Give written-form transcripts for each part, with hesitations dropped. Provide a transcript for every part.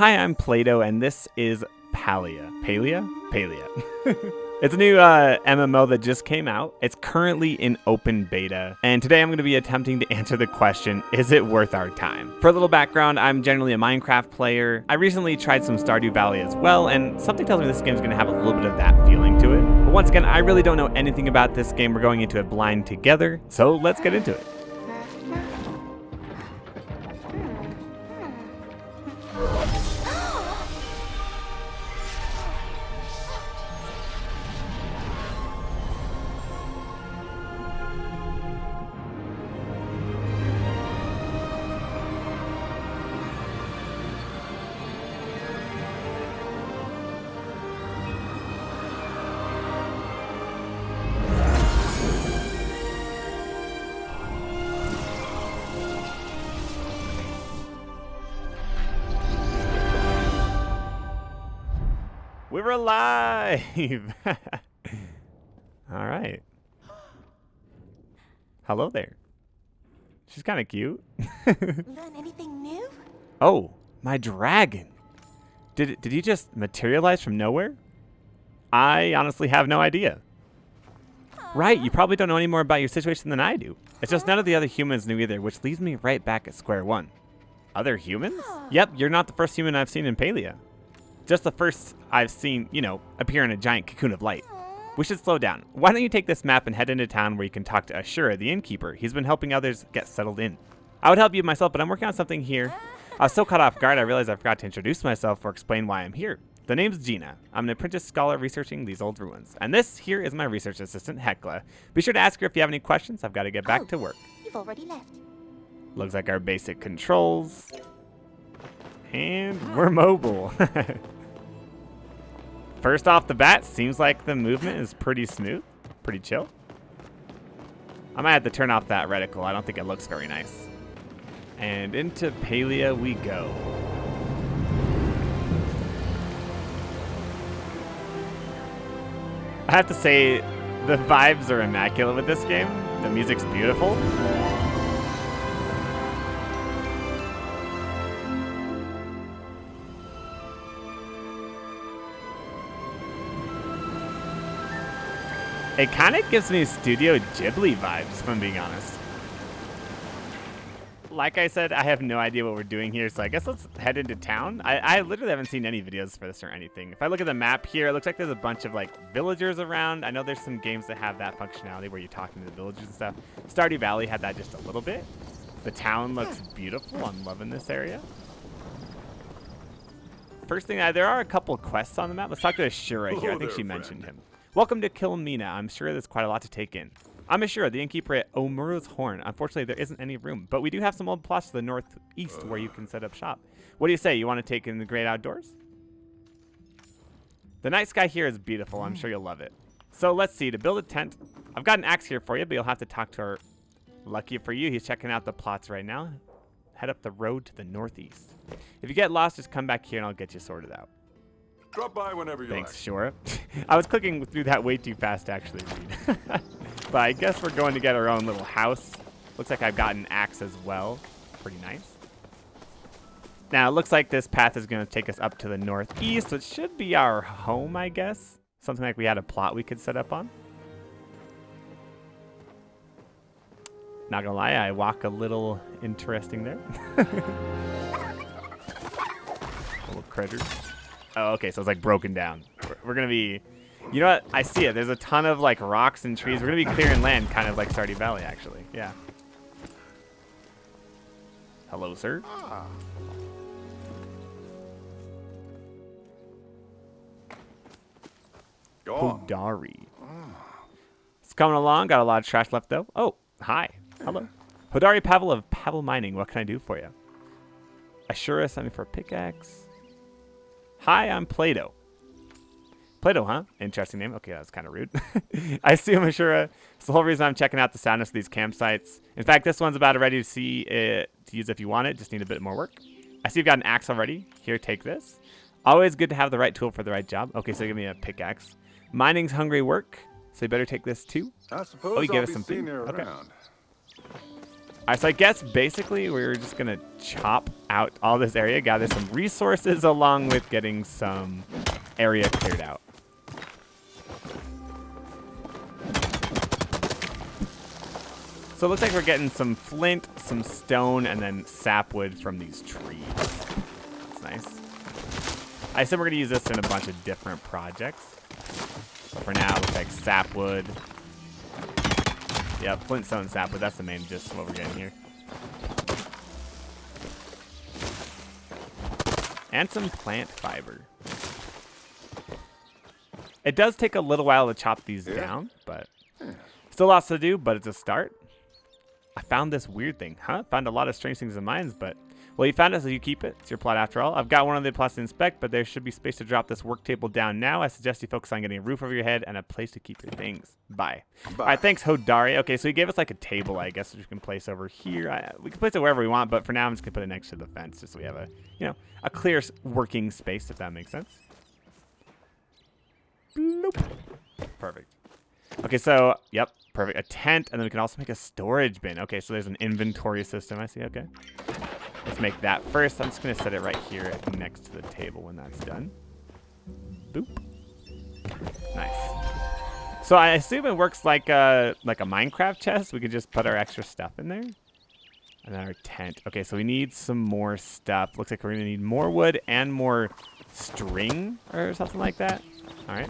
Hi, I'm Plato, and this is Palia. Palia? It's a new MMO that just came out. It's currently in open beta, and today I'm going to be attempting to answer the question, is it worth our time? For a little background, I'm generally a Minecraft player. I recently tried some Stardew Valley as well, and something tells me this game's going to have a little bit of that feeling to it. But once again, I really don't know anything about this game. We're going into it blind together, so let's get into it. We're alive! All right. Hello there. She's kind of cute. Learn anything new? Oh, my dragon. Did he just materialize from nowhere? I honestly have no idea. Right, you probably don't know any more about your situation than I do. It's just none of the other humans knew either, which leaves me right back at square one. Other humans? Yep, you're not the first human I've seen in Palia. Just the first I've seen, appear in a giant cocoon of light. We should slow down. Why don't you take this map and head into town where you can talk to Ashura, the innkeeper. He's been helping others get settled in. I would help you myself, but I'm working on something here. I was so caught off guard, I realized I forgot to introduce myself or explain why I'm here. The name's Gina. I'm an apprentice scholar researching these old ruins. And this here is my research assistant, Hecla. Be sure to ask her if you have any questions. I've got to get back to work. You've already left. Looks like our basic controls. And we're mobile. First off the bat, seems like the movement is pretty smooth, pretty chill. I might have to turn off that reticle. I don't think it looks very nice. And into Palia we go. I have to say, the vibes are immaculate with this game. The music's beautiful. It kind of gives me Studio Ghibli vibes, if I'm being honest. Like I said, I have no idea what we're doing here, so I guess let's head into town. I literally haven't seen any videos for this or anything. If I look at the map here, it looks like there's a bunch of villagers around. I know there's some games that have that functionality where you're talking to the villagers and stuff. Stardew Valley had that just a little bit. The town looks beautiful. I'm loving this area. First thing, there are a couple quests on the map. Let's talk to Ashura here. I think she mentioned him. Welcome to Kilmina. I'm sure there's quite a lot to take in. I'm Ashura, the innkeeper at Omuru's Horn. Unfortunately, there isn't any room, but we do have some old plots to the northeast where you can set up shop. What do you say? You want to take in the great outdoors? The night sky here is beautiful. I'm sure you'll love it. So let's see. To build a tent, I've got an axe here for you, but you'll have to talk to her. Lucky for you, he's checking out the plots right now. Head up the road to the northeast. If you get lost, just come back here and I'll get you sorted out. Drop by whenever you like. Thanks, Shura. I was clicking through that way too fast to actually read. But I guess we're going to get our own little house. Looks like I've got an axe as well. Pretty nice. Now, it looks like this path is going to take us up to the northeast, which should be our home, I guess. Something like we had a plot we could set up on. Not gonna lie, I walk a little interesting there. Little critters. Oh, okay, so it's broken down. We're gonna be, you know what? I see it. There's a ton of rocks and trees. We're gonna be clearing land, kind of like Stardew Valley, actually. Yeah. Hello, sir. Hodari. It's coming along. Got a lot of trash left though. Oh, hi. Hello. Hodari Pavel of Pavel Mining. What can I do for you? Ashura sent me for a pickaxe. Hi, I'm Plato. Plato, huh? Interesting name. Okay, that was kind of rude. I assume Ashura. It's the whole reason I'm checking out the soundness of these campsites. In fact, this one's about ready to see it to use if you want it. Just need a bit more work. I see you've got an axe already. Here, take this. Always good to have the right tool for the right job. Okay, so give me a pickaxe. Mining's hungry work, so you better take this too. I suppose oh, you gave us some food. Okay. Alright, so I guess basically we're just gonna chop out all this area, gather some resources along with getting some area cleared out. So it looks like we're getting some flint, some stone, and then sapwood from these trees. That's nice. I assume we're going to use this in a bunch of different projects. But for now, it looks like sapwood. Yep, flint, stone, sapwood. That's the main gist of what we're getting here. And some plant fiber. It does take a little while to chop these down, but still lots to do, but it's a start. I found this weird thing. Found a lot of strange things in mines, but... Well, you found it, so you keep it. It's your plot after all. I've got one of the plots to inspect, but there should be space to drop this work table down now. I suggest you focus on getting a roof over your head and a place to keep your things. Bye. All right, thanks, Hodari. Okay, so he gave us like a table, I guess, which we can place over here. We can place it wherever we want, but for now, I'm just going to put it next to the fence just so we have a, you know, a clear working space, if that makes sense. Bloop. Perfect. Okay, so, yep, perfect. A tent, and then we can also make a storage bin. Okay, so there's an inventory system. I see, okay. Let's make that first. I'm just going to set it right here next to the table when that's done. Boop. Nice. So I assume it works like a Minecraft chest. We could just put our extra stuff in there. And then our tent. Okay, so we need some more stuff. Looks like we're going to need more wood and more string or something like that. All right.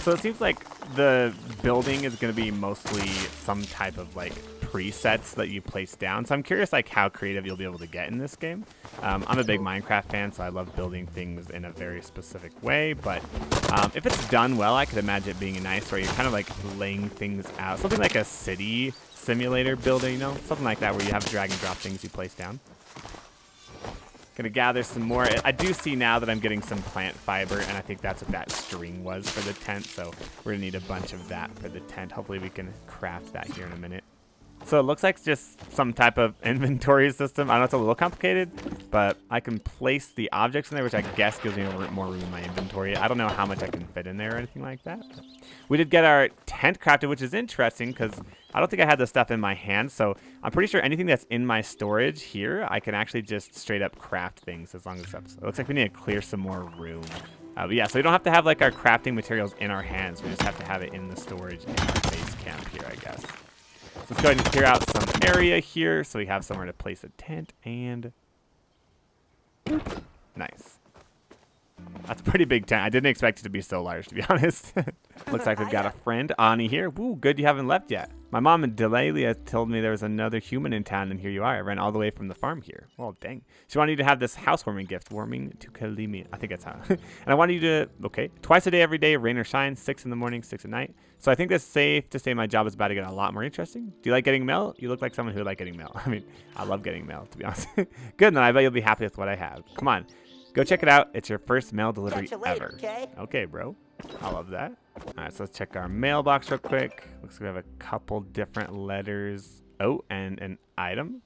So it seems like the building is going to be mostly some type of like presets that you place down. So I'm curious like how creative you'll be able to get in this game. I'm a big Minecraft fan, so I love building things in a very specific way. But if it's done well, I could imagine it being nice where you're kind of like laying things out. Something like a city simulator building, you know? Something like that where you have drag and drop things you place down. Gonna gather some more. I do see now that I'm getting some plant fiber, and I think that's what that string was for the tent. So we're gonna need a bunch of that for the tent. Hopefully we can craft that here in a minute. So it looks like just some type of inventory system. I know it's a little complicated, but I can place the objects in there, which I guess gives me more room in my inventory. I don't know how much I can fit in there or anything like that. We did get our tent crafted, which is interesting because I don't think I had the stuff in my hand. So I'm pretty sure anything that's in my storage here, I can actually just straight up craft things as long as that's... It looks like we need to clear some more room. But yeah, so we don't have to have like our crafting materials in our hands. We just have to have it in the storage in our base camp here, I guess. So let's go ahead and clear out some area here so we have somewhere to place a tent and... Nice. That's a pretty big tent. I didn't expect it to be so large, to be honest. Looks like we've got a friend, Ani, here. Woo, good you haven't left yet. My mom and Delilah told me there was another human in town, and here you are. I ran all the way from the farm here. Well, dang. She wanted you to have this housewarming gift, warming to Kalimi. I think that's how. And I wanted you to, okay, twice a day, every day, rain or shine, 6 in the morning, 6 at night. So I think that's safe to say my job is about to get a lot more interesting. Do you like getting mail? You look like someone who would like getting mail. I mean, I love getting mail, to be honest. Good, then I bet you'll be happy with what I have. Come on. Go check it out. It's your first mail delivery ever. Okay? Okay, bro. I love that. All right, so let's check our mailbox real quick. Looks like we have a couple different letters. Oh, and an item.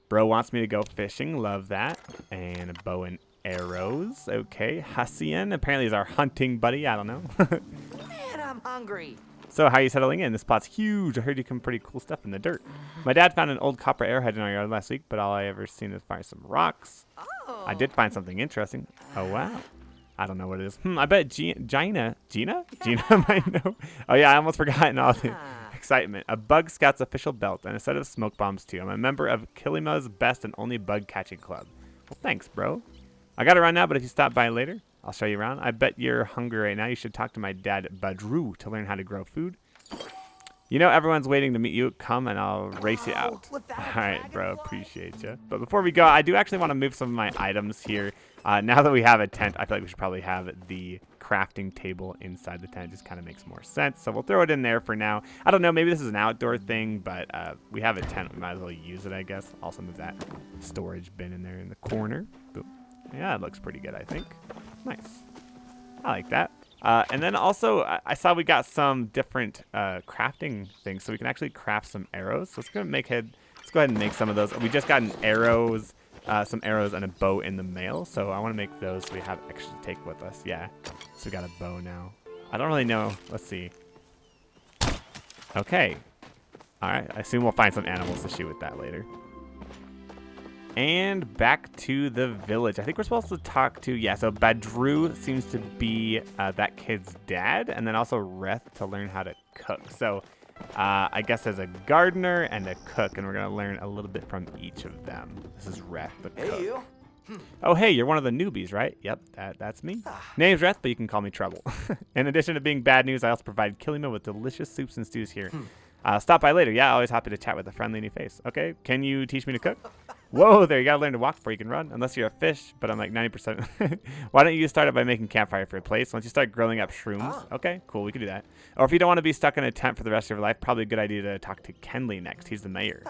Bro wants me to go fishing. Love that. And a bow and arrows. Okay. Hassian apparently is our hunting buddy. I don't know. Man, I'm hungry. So how are you settling in? This spot's huge. I heard you can pretty cool stuff in the dirt. My dad found an old copper arrowhead in our yard last week, but all I ever seen is find some rocks. Oh. I did find something interesting. Oh, wow. I don't know what it is. I bet Gina might know. Oh, yeah, I almost forgot in all the excitement. A Bug Scout's official belt and a set of smoke bombs, too. I'm a member of Kilima's best and only bug catching club. Well, thanks, bro. I got to run now, but if you stop by later, I'll show you around. I bet you're hungry right now. You should talk to my dad, Badru, to learn how to grow food. You know, everyone's waiting to meet you. Come and I'll race you out. All right, bro. Appreciate you. But before we go, I do actually want to move some of my items here. Now that we have a tent, I feel like we should probably have the crafting table inside the tent. It just kind of makes more sense. So we'll throw it in there for now. I don't know. Maybe this is an outdoor thing, but we have a tent. We might as well use it, I guess. Also move that storage bin in there in the corner. Boom. Yeah, it looks pretty good, I think. Nice. I like that. And then also, I saw we got some different crafting things, so we can actually craft some arrows. So let's go ahead and make some of those. We just got some arrows and a bow in the mail, so I want to make those so we have extra to take with us. Yeah, so we got a bow now. I don't really know. Let's see. Okay. All right. I assume we'll find some animals to shoot with that later. And back to the village. I think we're supposed to talk to, yeah, so Badru seems to be that kid's dad, and then also Reth to learn how to cook. So I guess there's a gardener and a cook, and we're going to learn a little bit from each of them. This is Reth, the cook. Hey, you. Oh, hey, you're one of the newbies, right? Yep, that's me. Name's Reth, but you can call me Trouble. In addition to being bad news, I also provide Kilima with delicious soups and stews here. Stop by later. Yeah, always happy to chat with a friendly new face. Okay, can you teach me to cook? Whoa, there, you gotta learn to walk before you can run, unless you're a fish, but I'm like 90%. Why don't you start it by making campfire for your place? Once you start grilling up shrooms, okay, cool, we can do that. Or if you don't want to be stuck in a tent for the rest of your life, probably a good idea to talk to Kenley next. He's the mayor.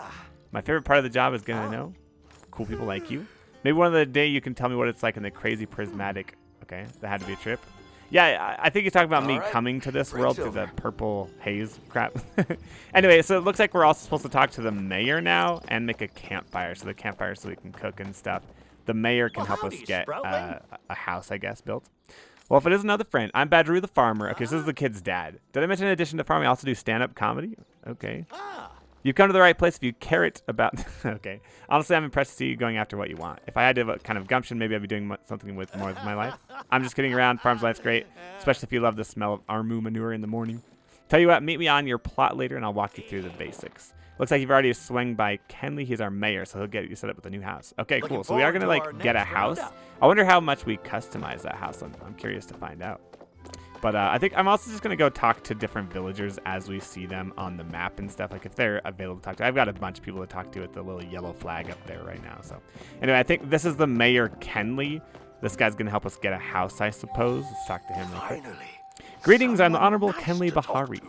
My favorite part of the job is getting to know cool people like you. Maybe one of the day you can tell me what it's like in the crazy prismatic. Okay, that had to be a trip. Yeah, I think you're talking about me coming to this world through the purple haze crap. Anyway, so it looks like we're also supposed to talk to the mayor now and make a campfire. So the campfire so we can cook and stuff. The mayor can help us get a house, I guess, built. Well, if it is another friend, I'm Badru the farmer. Okay, so this is the kid's dad. Did I mention in addition to farming, I also do stand-up comedy? Okay. You've come to the right place if you care it about... Okay. Honestly, I'm impressed to see you going after what you want. If I had to have a kind of gumption, maybe I'd be doing something with more of my life. I'm just kidding around. Farm's life's great, especially if you love the smell of Armu manure in the morning. Tell you what, meet me on your plot later, and I'll walk you through the basics. Looks like you've already swung by Kenley. He's our mayor, so he'll get you set up with a new house. Okay, cool. So we are going to, like, get a house. I wonder how much we customize that house. I'm curious to find out. But I think I'm also just going to go talk to different villagers as we see them on the map and stuff. Like if they're available to talk to. I've got a bunch of people to talk to with the little yellow flag up there right now. So anyway, I think this is the Mayor Kenley. This guy's going to help us get a house, I suppose. Let's talk to him real quick. Greetings, I'm the Honorable Kenley Bahari,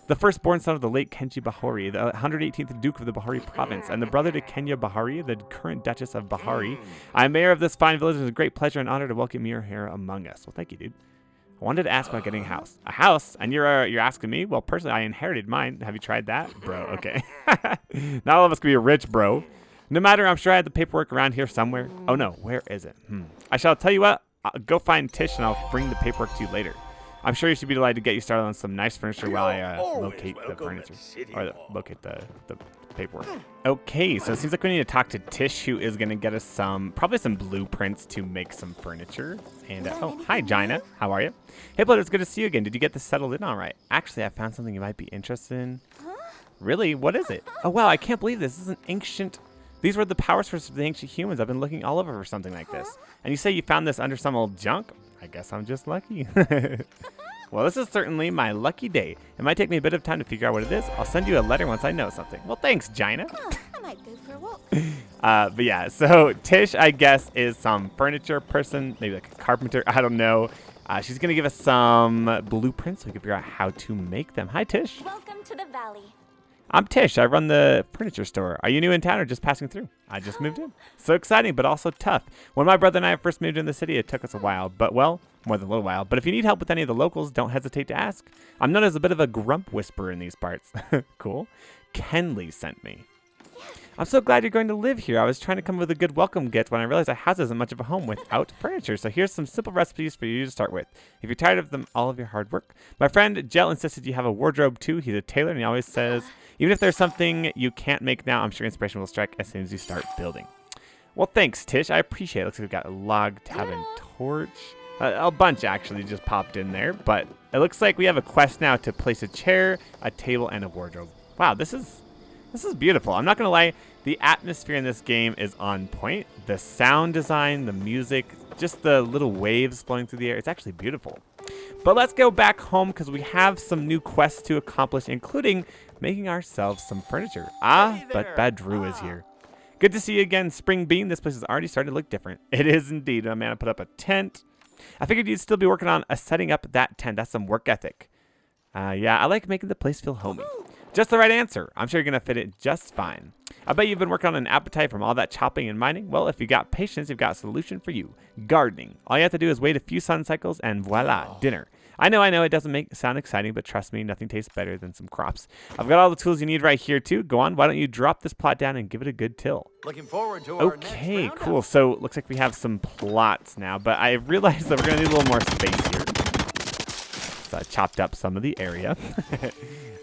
the firstborn son of the late Kenji Bahari, the 118th Duke of the Bahari Province, and the brother to Kenya Bahari, the current Duchess of Bahari. I'm mayor of this fine village, and it's a great pleasure and honor to welcome you here among us. Well, thank you, dude. I wanted to ask about getting a house. A house? And you're asking me? Well, personally, I inherited mine. Have you tried that? Bro, okay. Not all of us can be rich, bro. No matter, I'm sure I had the paperwork around here somewhere. Oh, no. Where is it? I shall tell you what. I'll go find Tish, and I'll bring the paperwork to you later. I'm sure you should be delighted to get you started on some nice furniture while I locate the furniture. Or locate the paperwork. Okay, so it seems like we need to talk to Tish, who is going to get us probably some blueprints to make some furniture. And, oh, hi, Gina. How are you? Hey, Plato, it's good to see you again. Did you get this settled in all right? Actually, I found something you might be interested in. Really? What is it? Oh, wow, I can't believe this. This is an ancient... These were the power sources of the ancient humans. I've been looking all over for something like this. And you say you found this under some old junk? I guess I'm just lucky. Well, this is certainly my lucky day. It might take me a bit of time to figure out what it is. I'll send you a letter once I know something. Well, thanks, Gina. I might go for a walk. But yeah, so Tish, I guess, is some furniture person, maybe like a carpenter. I don't know. She's going to give us some blueprints so we can figure out how to make them. Hi, Tish. Welcome to the valley. I'm Tish. I run the furniture store. Are you new in town or just passing through? I just moved in. So exciting, but also tough. When my brother and I first moved in the city, it took us a while, but well, more than a little while. But if you need help with any of the locals, don't hesitate to ask. I'm known as a bit of a grump whisperer in these parts. Cool. Kenley sent me. I'm so glad you're going to live here. I was trying to come up with a good welcome gift when I realized a house isn't much of a home without furniture. So here's some simple recipes for you to start with. If you're tired of all of your hard work. My friend Jell insisted you have a wardrobe too. He's a tailor and he always says, even if there's something you can't make now, I'm sure inspiration will strike as soon as you start building. Well, thanks, Tish. I appreciate it. Looks like we've got a log, tab, and torch. A bunch actually just popped in there, but it looks like we have a quest now to place a chair, a table, and a wardrobe. Wow, this is beautiful. I'm not going to lie. The atmosphere in this game is on point. The sound design, the music, just the little waves flowing through the air. It's actually beautiful. But let's go back home because we have some new quests to accomplish, including making ourselves some furniture. But Badru is here. Good to see you again, Spring Bean. This place has already started to look different. It is indeed. My man, I put up a tent. I figured you'd still be working on setting up that tent. That's some work ethic. Yeah, I like making the place feel homey. Just the right answer. I'm sure you're going to fit it just fine. I bet you've been working on an appetite from all that chopping and mining. Well, if you got patience, you've got a solution for you. Gardening. All you have to do is wait a few sun cycles and voila, dinner. I know, it doesn't sound exciting, but trust me, nothing tastes better than some crops. I've got all the tools you need right here, too. Go on, why don't you drop this plot down and give it a good till. Looking forward to our Okay, cool. So, looks like we have some plots now, but I realized that we're going to need a little more space here. chopped up some of the area.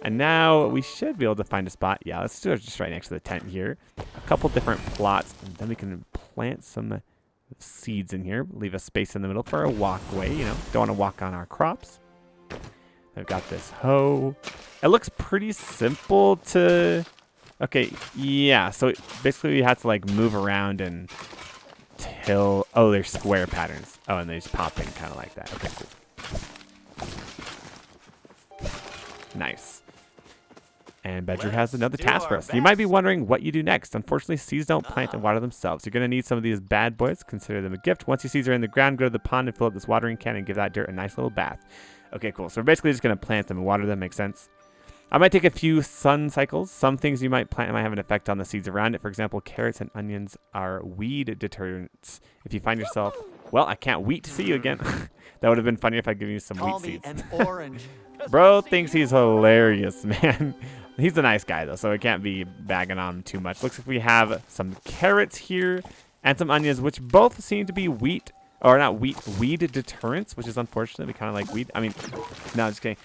And now we should be able to find a spot. Yeah, let's do it just right next to the tent here. A couple different plots, and then we can plant some seeds in here. Leave a space in the middle for a walkway. You know, don't want to walk on our crops. I've got this hoe. It looks pretty simple to... Okay, yeah, so basically we have to like move around and till... Oh, there's square patterns. Oh, and they just pop in kind of like that. Okay, cool. Nice. And Bedrew has another task for us. You might be wondering what you do next. Unfortunately, seeds don't plant and water themselves. You're going to need some of these bad boys. Consider them a gift. Once your seeds are in the ground, go to the pond and fill up this watering can and give that dirt a nice little bath. Okay, cool. So we're basically just going to plant them and water them. Makes sense. I might take a few sun cycles. Some things you might plant might have an effect on the seeds around it. For example, carrots and onions are weed deterrents. If you find yourself... Well, I can't wait to see you again. That would have been funny if I'd given you some wheat seeds. An orange. Bro thinks he's hilarious, man. He's a nice guy, though, so I can't be bagging on him too much. Looks like we have some carrots here and some onions, which both seem to be weed deterrents, which is unfortunate. We kind of like weed. I mean, no, just kidding.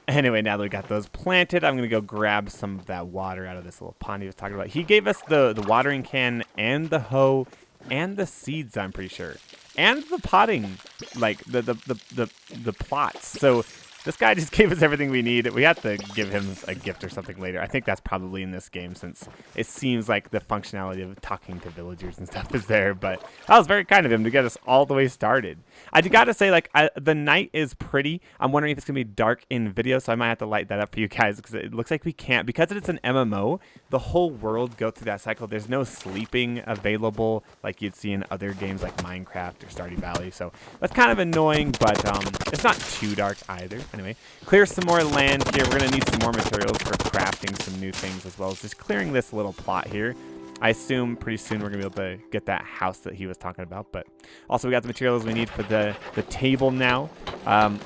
Anyway, now that we got those planted, I'm going to go grab some of that water out of this little pond he was talking about. He gave us the watering can and the hoe and the seeds, I'm pretty sure. And the potting, like the plots. So this guy just gave us everything we need. We have to give him a gift or something later. I think that's probably in this game since it seems like the functionality of talking to villagers and stuff is there. But that was very kind of him to get us all the way started. I gotta say, like, the night is pretty. I'm wondering if it's gonna be dark in video, so I might have to light that up for you guys because it looks like we can't. Because it's an MMO, the whole world go through that cycle. There's no sleeping available like you'd see in other games like Minecraft or Stardew Valley. So that's kind of annoying, but it's not too dark either. Anyway, clear some more land here. We're going to need some more materials for crafting some new things as well as just clearing this little plot here. I assume pretty soon we're going to be able to get that house that he was talking about. But also we got the materials we need for the table now.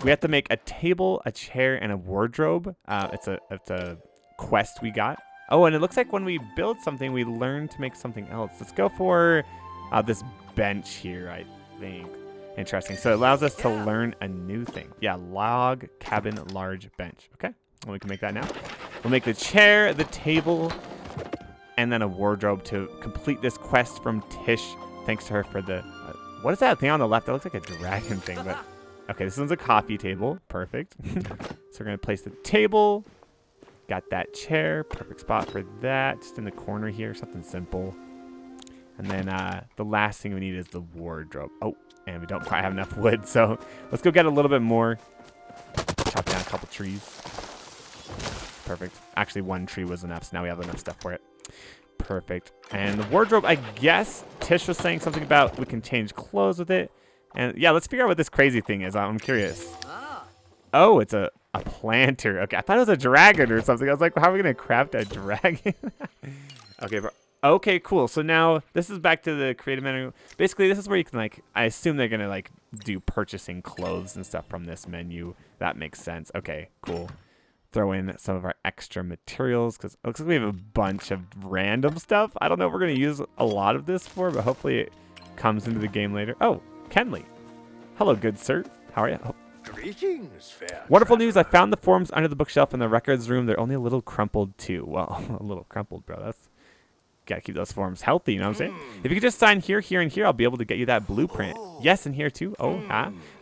We have to make a table, a chair, and a wardrobe. It's a quest we got. Oh, and it looks like when we build something, we learn to make something else. Let's go for this bench here, I think. Interesting. So it allows us to learn a new thing. Yeah, log cabin large bench. Okay, well, we can make that now. We'll make the chair, the table, and then a wardrobe to complete this quest from Tish. Thanks to her for the... what is that thing on the left? That looks like a dragon thing, but... Okay, this one's a coffee table. Perfect. So we're going to place the table. Got that chair. Perfect spot for that. Just in the corner here. Something simple. And then the last thing we need is the wardrobe. Oh, and we don't quite have enough wood, so let's go get a little bit more. Chop down a couple trees. Perfect. Actually, one tree was enough, so now we have enough stuff for it. Perfect. And the wardrobe, I guess Tish was saying something about we can change clothes with it. And yeah, let's figure out what this crazy thing is. I'm curious. Oh, it's a planter. Okay, I thought it was a dragon or something. I was like, how are we going to craft a dragon? Okay, bro. Okay, cool. So now this is back to the creative menu. Basically, this is where you can, like, I assume they're going to, like, do purchasing clothes and stuff from this menu. That makes sense. Okay, cool. Throw in some of our extra materials because it looks like we have a bunch of random stuff. I don't know if we're going to use a lot of this for, but hopefully it comes into the game later. Oh, Kenley. Hello, good sir. How are you? Oh. Greetings, fair Wonderful news. I found the forms under the bookshelf in the records room. They're only a little crumpled, too. Well, a little crumpled, bro. That's... Gotta keep those forms healthy, you know what I'm saying? If you could just sign here, here, and here, I'll be able to get you that blueprint. Yes, and here too. Oh,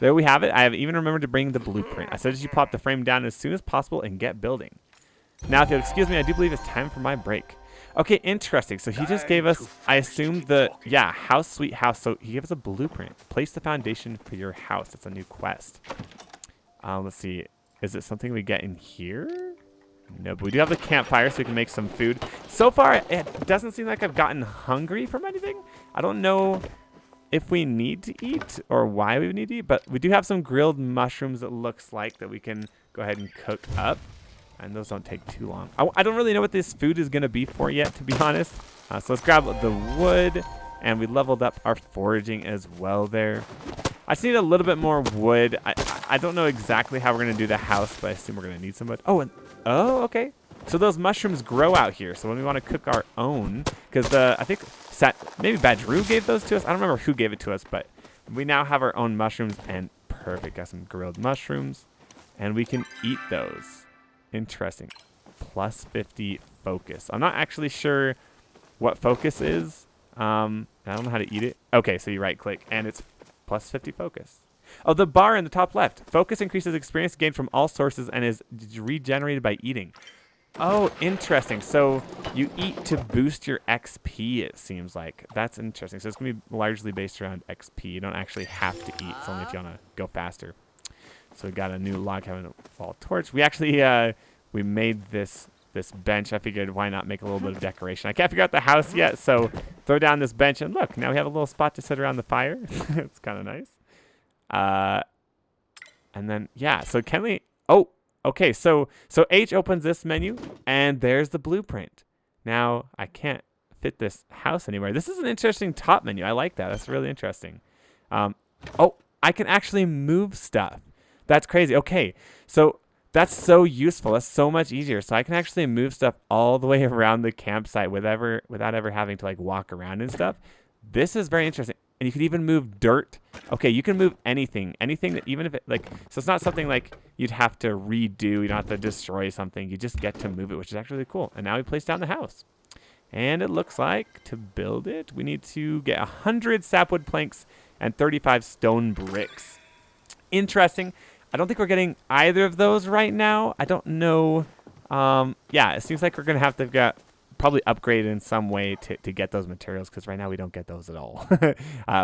there we have it. I have even remembered to bring the blueprint. I suggest you pop the frame down as soon as possible and get building. Now, if you'll excuse me, I do believe it's time for my break. Okay, interesting. So he just gave us, I assume, the, yeah, house, sweet house. So he gave us a blueprint. Place the foundation for your house. That's a new quest. Let's see. Is it something we get in here? No, but we do have the campfire, so we can make some food. So far, it doesn't seem like I've gotten hungry from anything. I don't know if we need to eat or why we need to eat, but we do have some grilled mushrooms, it looks like, that we can go ahead and cook up. And those don't take too long. I don't really know what this food is going to be for yet, to be honest. So let's grab the wood, and we leveled up our foraging as well there. I just need a little bit more wood. I don't know exactly how we're going to do the house, but I assume we're going to need some wood. Oh, okay. So those mushrooms grow out here. So when we want to cook our own, because I think maybe Badru gave those to us. I don't remember who gave it to us, but we now have our own mushrooms, and perfect. Got some grilled mushrooms. And we can eat those. Interesting. Plus 50 focus. I'm not actually sure what focus is. I don't know how to eat it. Okay, so you right click and it's plus 50 focus. Oh, the bar in the top left. Focus increases experience gained from all sources and is regenerated by eating. Oh, interesting. So you eat to boost your XP, it seems like. That's interesting. So it's going to be largely based around XP. You don't actually have to eat. It's only if you want to go faster. So we got a new log having a wall torch. We actually we made this bench. I figured why not make a little bit of decoration. I can't figure out the house yet, so throw down this bench and look, now we have a little spot to sit around the fire. It's kind of nice. And then yeah, so Kenley, oh, okay, so H opens this menu and there's the blueprint. Now I can't fit this house anywhere. This is an interesting top menu. I like that. That's really interesting. Oh, I can actually move stuff. That's crazy. Okay, so that's so useful. That's so much easier. So I can actually move stuff all the way around the campsite without ever having to like walk around and stuff. This is very interesting. And you can even move dirt. Okay, you can move anything that even if it like, so it's not something like you'd have to redo. You don't have to destroy something. You just get to move it, which is actually really cool. And now we place down the house. And it looks like to build it, we need to get 100 sapwood planks and 35 stone bricks. Interesting. I don't think we're getting either of those right now. I don't know. Yeah, it seems like we're going to have to probably upgrade in some way to get those materials, because right now we don't get those at all.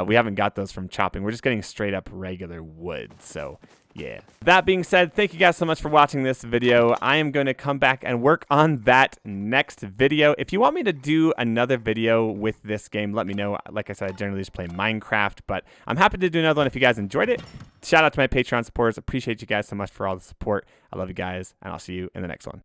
We haven't got those from chopping. We're just getting straight up regular wood. So yeah. That being said, thank you guys so much for watching this video. I am going to come back and work on that next video. If you want me to do another video with this game, let me know. Like I said, I generally just play Minecraft, but I'm happy to do another one if you guys enjoyed it. Shout out to my Patreon supporters. Appreciate you guys so much for all the support. I love you guys, and I'll see you in the next one.